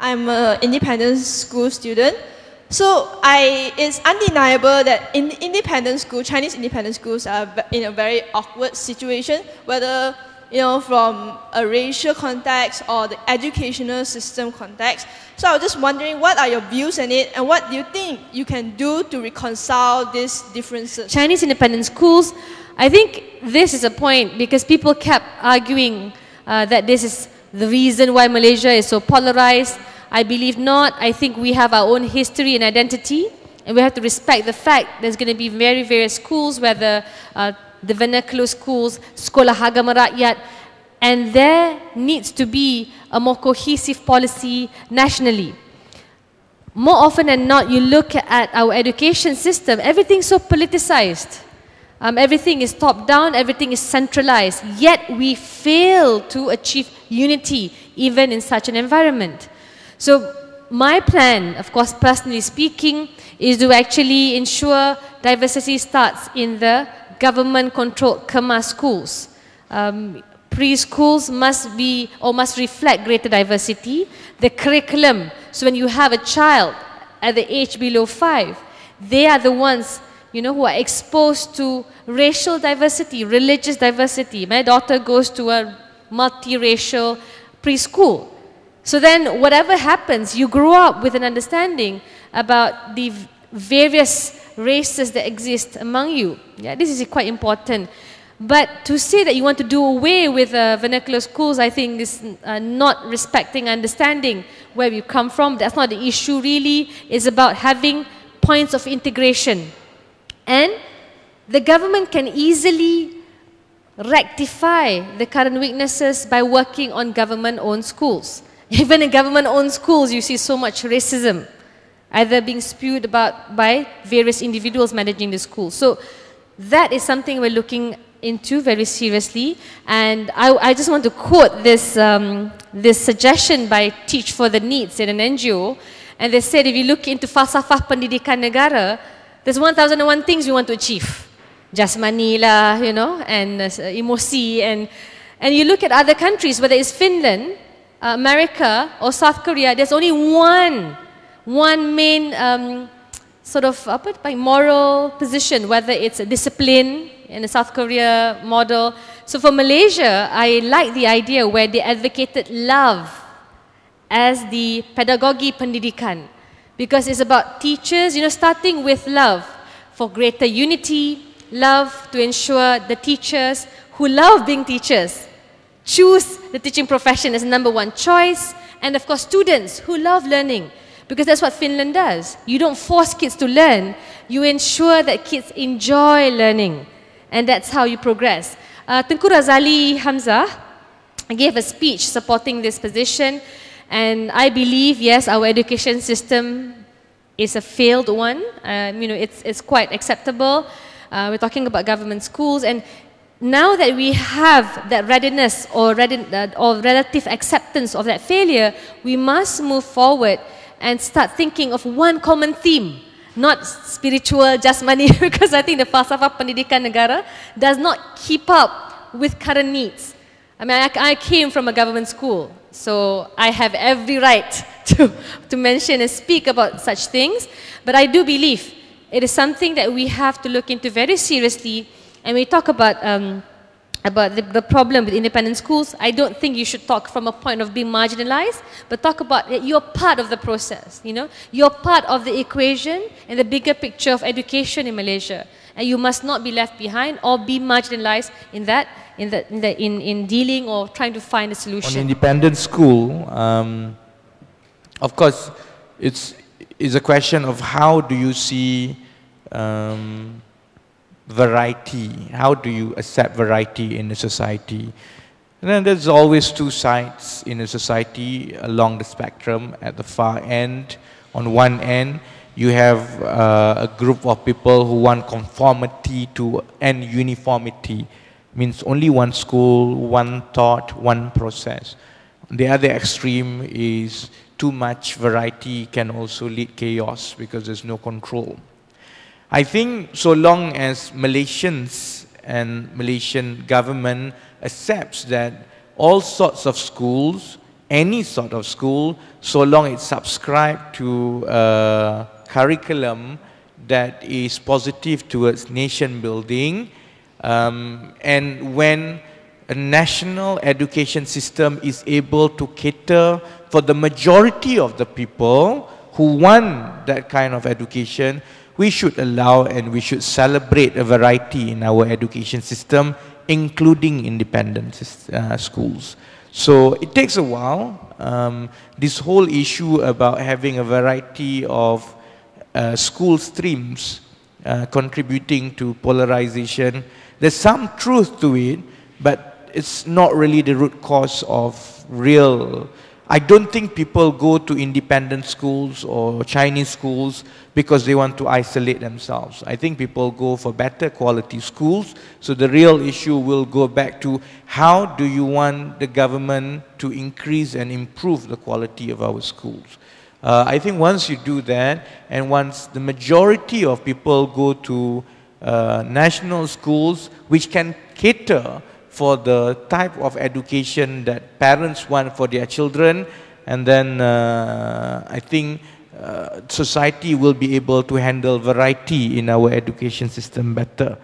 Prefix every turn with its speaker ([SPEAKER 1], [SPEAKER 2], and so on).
[SPEAKER 1] I'm an independent school student. So it's undeniable that in independent school, Chinese independent schools are in a very awkward situation, whether from a racial context or the educational system context. So I was just wondering, what are your views on it, and what do you think you can do to reconcile these differences?
[SPEAKER 2] Chinese independent schools, I think this is a point because people kept arguing that this is the reason why Malaysia is so polarized. I believe not. I think we have our own history and identity, and we have to respect the fact there's going to be various schools, whether the vernacular schools, Sekolah Agama Rakyat, and there needs to be a more cohesive policy nationally. More often than not, you look at our education system, everything's so politicized. Everything is top-down, everything is centralized, yet we fail to achieve unity even in such an environment. So my plan, of course, personally speaking, is to actually ensure diversity starts in the government-controlled Kemas schools. Preschools must reflect greater diversity. The curriculum, so when you have a child at the age below 5, they are the ones who are exposed to racial diversity, religious diversity. My daughter goes to a multiracial preschool. So then whatever happens, you grow up with an understanding about the various races that exist among you. Yeah, this is quite important. But to say that you want to do away with vernacular schools, I think is not respecting understanding where we come from. That's not the issue really. It's about having points of integration. And the government can easily rectify the current weaknesses by working on government-owned schools. Even in government-owned schools, you see so much racism, either being spewed about by various individuals managing the school. So that is something we're looking into very seriously. And I just want to quote this, this suggestion by Teach for the Needs in an NGO. And they said, if you look into falsafah pendidikan negara, there's 1001 things we want to achieve. Jasmani lah, and emosi. And you look at other countries, whether it's Finland, America or South Korea, there's only one main sort of moral position, whether it's a discipline in the South Korea model. So for Malaysia, I like the idea where they advocated love as the pedagogy pendidikan, because it's about teachers, starting with love for greater unity, love to ensure the teachers who love being teachers choose the teaching profession as #1 choice, and of course students who love learning, because that's what Finland does. You don't force kids to learn, you ensure that kids enjoy learning, and that's how you progress. Tengku Razali Hamzah gave a speech supporting this position, and I believe, yes, our education system is a failed one. It's quite acceptable. We're talking about government schools, and now that we have that readiness or relative acceptance of that failure, we must move forward and start thinking of one common theme, not spiritual, just money, because I think the falsafah pendidikan negara does not keep up with current needs. I mean, I came from a government school, so I have every right to mention and speak about such things, but I do believe it is something that we have to look into very seriously. And we talk about the problem with independent schools. I don't think you should talk from a point of being marginalized, but talk about that you're part of the process. You're part of the equation and the bigger picture of education in Malaysia, and you must not be left behind or be marginalized in dealing or trying to find a solution.
[SPEAKER 3] On independent school, of course, it's a question of how do you see variety, how do you accept variety in a society. And then there's always two sides in a society along the spectrum. At the far end, on one end, you have a group of people who want conformity and uniformity. Means only one school, one thought, one process. The other extreme is too much variety can also lead chaos because there's no control. I think so long as Malaysians and Malaysian government accepts that all sorts of schools any sort of school, so long it's subscribed to a curriculum that is positive towards nation building, and when a national education system is able to cater for the majority of the people who want that kind of education, we should allow and we should celebrate a variety in our education system, including independent schools. So it takes a while. This whole issue about having a variety of school streams contributing to polarization, there's some truth to it, but it's not really the root cause of real. I don't think people go to independent schools or Chinese schools because they want to isolate themselves. I think people go for better quality schools. So the real issue will go back to how do you want the government to increase and improve the quality of our schools. I think once you do that, and once the majority of people go to national schools which can cater for the type of education that parents want for their children, and then I think society will be able to handle variety in our education system better.